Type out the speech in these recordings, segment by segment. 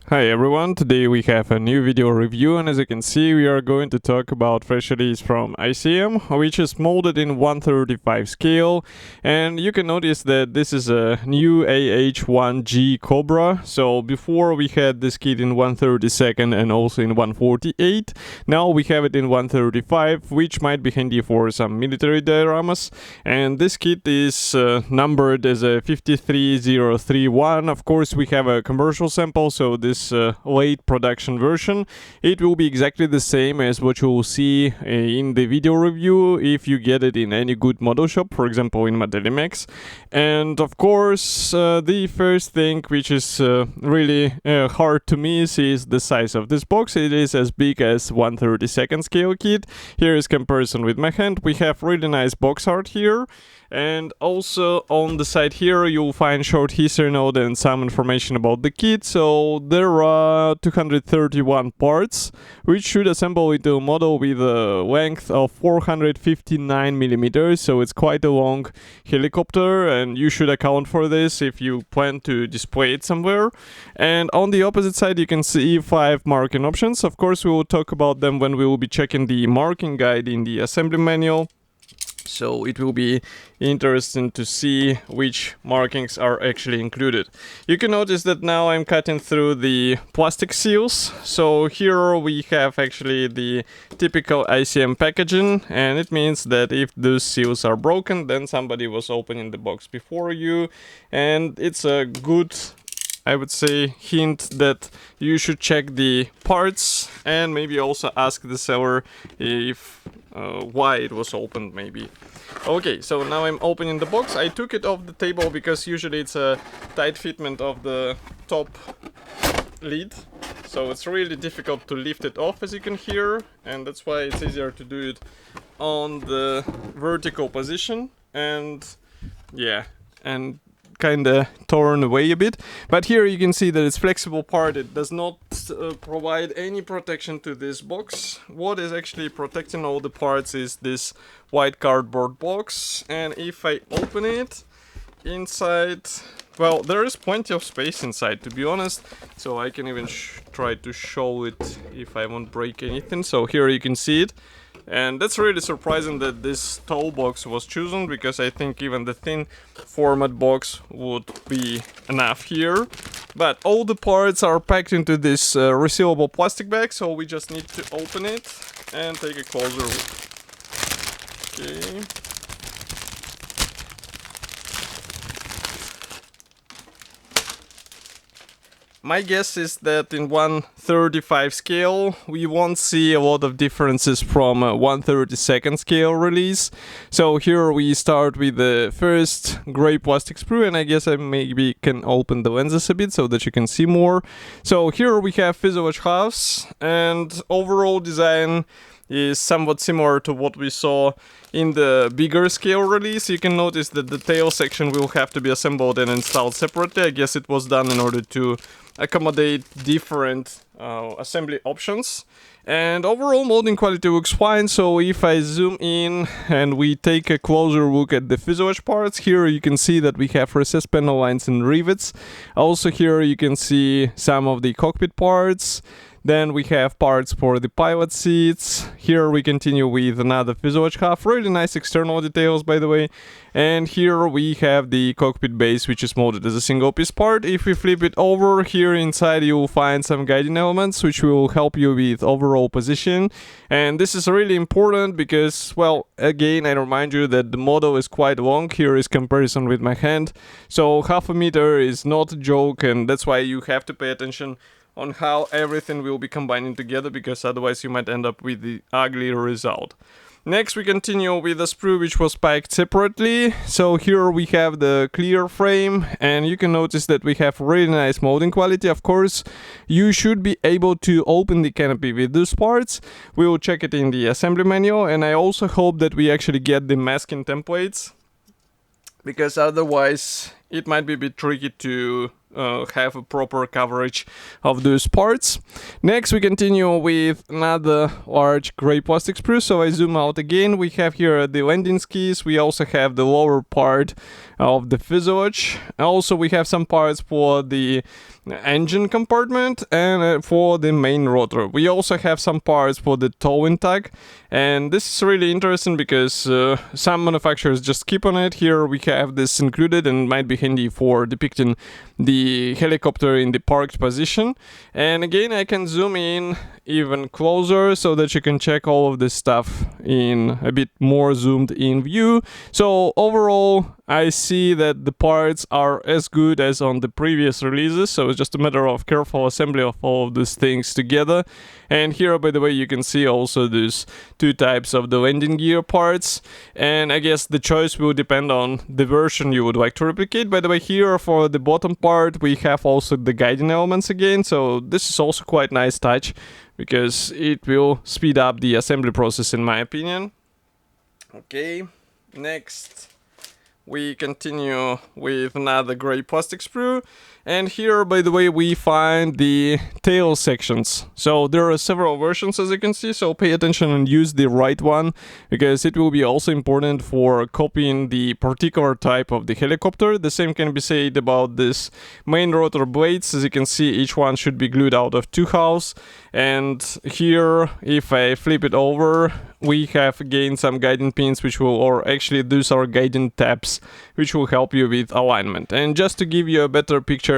Hi everyone, today we have a new video review, and as you can see we are going to talk about fresh release from ICM, which is molded in 1/35 scale, and you can notice that this is a new AH-1G Cobra. So before we had this kit in 1/32 and also in 1/48, now we have it in 1/35, which might be handy for some military dioramas, and this kit is numbered as a 53031. Of course we have a commercial sample, so this late production version, it will be exactly the same as what you will see in the video review if you get it in any good model shop, for example in Matelimex. And of course the first thing which is really hard to miss is the size of this box. It is as big as 1/32 scale kit. Here is comparison with my hand. We have really nice box art here, and also on the side here you'll find short history note and some information about the kit. So there are 231 parts which should assemble into a model with a length of 459 millimeters, so it's quite a long helicopter, and you should account for this if you plan to display it somewhere. And on the opposite side you can see 5 marking options. Of course we will talk about them when we will be checking the marking guide in the assembly manual. So it will be interesting to see which markings are actually included. You can notice that now I'm cutting through the plastic seals. So here we have actually the typical ICM packaging, and it means that if those seals are broken, then somebody was opening the box before you, and it's a good, I would say, hint that you should check the parts and maybe also ask the seller if why it was opened maybe. Okay, so now I'm opening the box. I took it off the table because usually it's a tight fitment of the top lid, so it's really difficult to lift it off, as you can hear, and that's why it's easier to do it on the vertical position. And yeah, and kinda torn away a bit, but here you can see that it's flexible part. It does not provide any protection to this box. What is actually protecting all the parts is this white cardboard box, and if I open it inside, well, there is plenty of space inside, to be honest, so I can even try to show it if I won't break anything. So here you can see it. And that's really surprising that this tall box was chosen, because I think even the thin format box would be enough here. But all the parts are packed into this resealable plastic bag, so we just need to open it and take a closer look. Okay. My guess is that in 1/35 scale we won't see a lot of differences from a 1/32 scale release. So here we start with the first gray plastic sprue, and I guess I maybe can open the lenses a bit so that you can see more. So here we have fuselage halves, and overall design is somewhat similar to what we saw in the bigger scale release. You can notice that the tail section will have to be assembled and installed separately. I guess it was done in order to accommodate different assembly options. And overall molding quality looks fine. So if I zoom in and we take a closer look at the fuselage parts, here you can see that we have recessed panel lines and rivets. Also here you can see some of the cockpit parts. Then we have parts for the pilot seats. Here we continue with another fuselage half. Really nice external details, by the way. And here we have the cockpit base, which is molded as a single piece part. If we flip it over, here inside you will find some guiding elements which will help you with overall position. And this is really important because, well, again, I remind you that the model is quite long. Here is comparison with my hand. So half a meter is not a joke, and that's why you have to pay attention on how everything will be combining together, because otherwise you might end up with the ugly result. Next we continue with the sprue which was packed separately. So here we have the clear frame, and you can notice that we have really nice molding quality. Of course you should be able to open the canopy with those parts. We will check it in the assembly manual, and I also hope that we actually get the masking templates, because otherwise it might be a bit tricky to have a proper coverage of those parts. Next we continue with another large gray plastic sprue. So I zoom out again. We have here the landing skis. We also have the lower part of the fuselage. Also we have some parts for the engine compartment and for the main rotor. We also have some parts for the towing tag, and this is really interesting because some manufacturers just keep on it. Here we have this included and might be handy for depicting the helicopter in the parked position. And again, I can zoom in even closer so that you can check all of this stuff in a bit more zoomed in view. So overall, I see that the parts are as good as on the previous releases, so it's just a matter of careful assembly of all of these things together. And here, by the way, you can see also these two types of the landing gear parts, and I guess the choice will depend on the version you would like to replicate. By the way, here for the bottom part we have also the guiding elements again, so this is also quite nice touch because it will speed up the assembly process in my opinion. Okay, next we continue with another gray plastic sprue, and here, by the way, we find the tail sections. So there are several versions, as you can see, so pay attention and use the right one, because it will be also important for copying the particular type of the helicopter. The same can be said about this main rotor blades. As you can see, each one should be glued out of two halves, and here, if I flip it over, we have again some guiding pins, which will, or actually those are guiding tabs, which will help you with alignment. And just to give you a better picture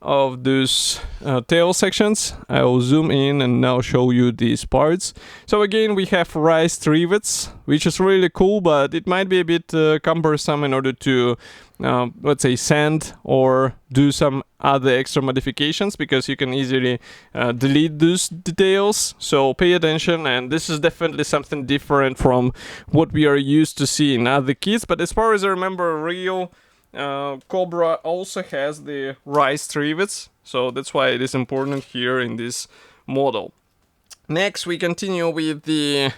of those tail sections, I will zoom in and now show you these parts. So again, we have raised rivets, which is really cool, but it might be a bit cumbersome in order to let's say sand or do some other extra modifications, because you can easily delete those details. So pay attention, and this is definitely something different from what we are used to see in other kits. But as far as I remember, real Cobra also has the raised rivets, so that's why it is important here in this model. Next, we continue with the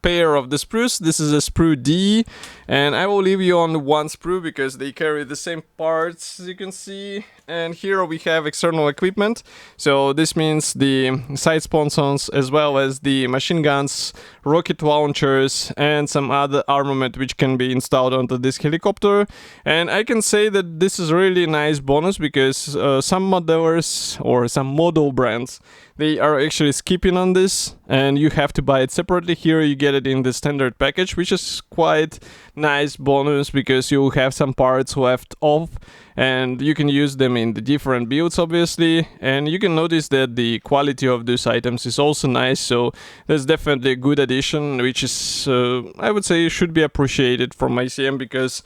pair of the sprues. This is a sprue D, and I will leave you on one sprue because they carry the same parts, as you can see. And here we have external equipment, so this means the side sponsons as well as the machine guns, rocket launchers, and some other armament which can be installed onto this helicopter. And I can say that this is really nice bonus because some modelers or some model brands, they are actually skipping on this, and you have to buy it separately. Here you get it in the standard package, which is quite nice bonus because you have some parts left off and you can use them in the different builds, obviously. And you can notice that the quality of these items is also nice, so that's definitely a good addition, which is I would say should be appreciated from ICM, because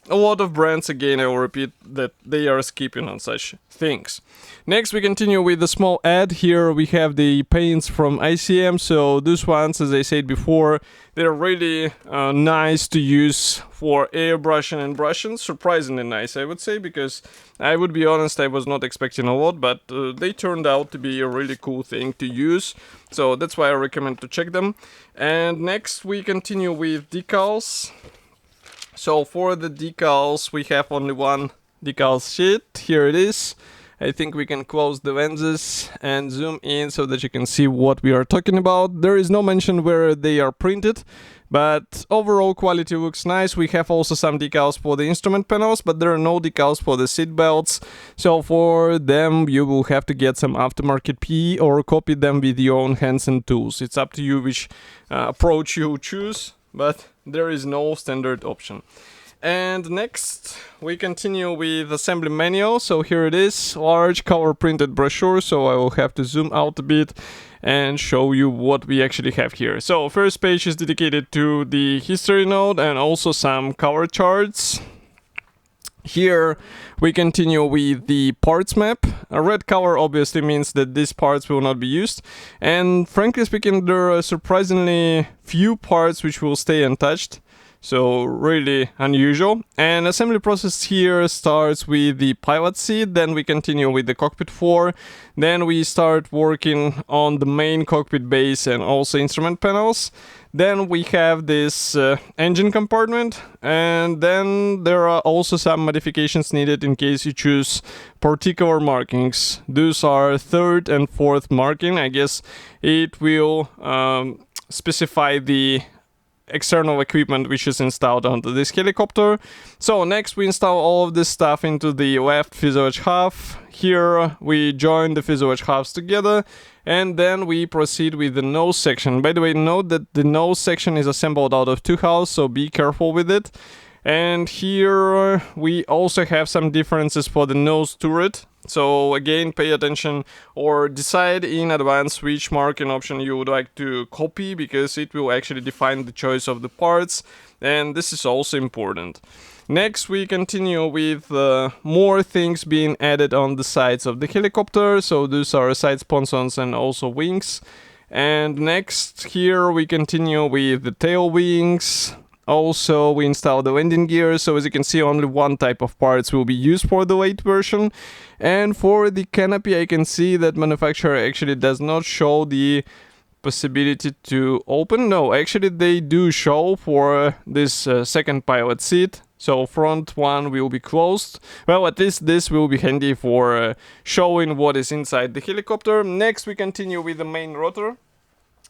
a lot of brands, again, I will repeat, that they are skipping on such things. Next, we continue with the small ad. Here we have the paints from ICM. So those ones, as I said before, they're really nice to use for airbrushing and brushing. Surprisingly nice, I would say, because I would be honest, I was not expecting a lot, but they turned out to be a really cool thing to use. So that's why I recommend to check them. And next, we continue with decals. So for the decals, we have only one decal sheet. Here it is. I think we can close the lenses and zoom in so that you can see what we are talking about. There is no mention where they are printed, but overall quality looks nice. We have also some decals for the instrument panels, but there are no decals for the seat belts. So for them, you will have to get some aftermarket PE or copy them with your own hands and tools. It's up to you which approach you choose, but there is no standard option. And next, we continue with assembly manual. So here it is, large color printed brochure. So I will have to zoom out a bit and show you what we actually have here. So first page is dedicated to the history note and also some color charts. Here we continue with the parts map. A red color obviously means that these parts will not be used, and frankly speaking, there are surprisingly few parts which will stay untouched. So really unusual. And assembly process here starts with the pilot seat, then we continue with the cockpit floor, then we start working on the main cockpit base and also instrument panels. Then we have this engine compartment, and then there are also some modifications needed in case you choose particular markings. Those are third and fourth marking. I guess it will specify the external equipment which is installed onto this helicopter. So next we install all of this stuff into the left fuselage half. Here we join the fuselage halves together, and then we proceed with the nose section. By the way, note that the nose section is assembled out of two halves, so be careful with it. And here we also have some differences for the nose turret. So again, pay attention or decide in advance which marking option you would like to copy, because it will actually define the choice of the parts, and this is also important. Next we continue with more things being added on the sides of the helicopter. So those are side sponsons and also wings. And next here we continue with the tail wings. Also, we install the landing gear, so as you can see, only one type of parts will be used for the late version. And for the canopy, I can see that manufacturer actually does not show the possibility to open. No, actually they do show for this second pilot seat. So front one will be closed. Well, at least this will be handy for showing what is inside the helicopter. Next, we continue with the main rotor.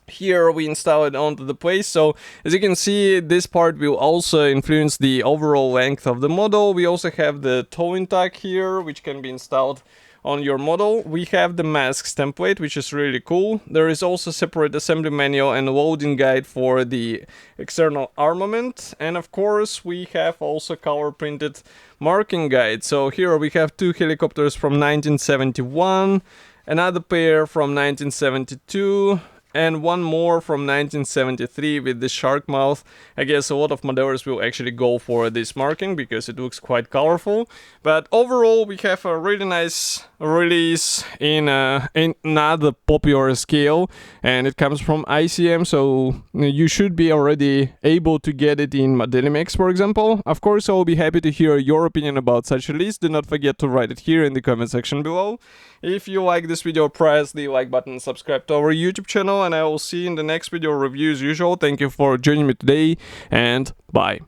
Here we install it onto the place, so as you can see, this part will also influence the overall length of the model. We also have the towing tag here, which can be installed on your model. We have the masks template, which is really cool. There is also separate assembly manual and loading guide for the external armament, and of course we have also color printed marking guide. So here we have two helicopters from 1971, another pair from 1972, and one more from 1973 with the shark mouth. I guess a lot of modelers will actually go for this marking because it looks quite colorful. But overall, we have a really nice release in another popular scale, and it comes from ICM, so you should be already able to get it in Modelimex, for example. Of course, I will be happy to hear your opinion about such a release. Do not forget to write it here in the comment section below. If you like this video, press the like button and subscribe to our YouTube channel, and I will see you in the next video review as usual. Thank you for joining me today, and bye.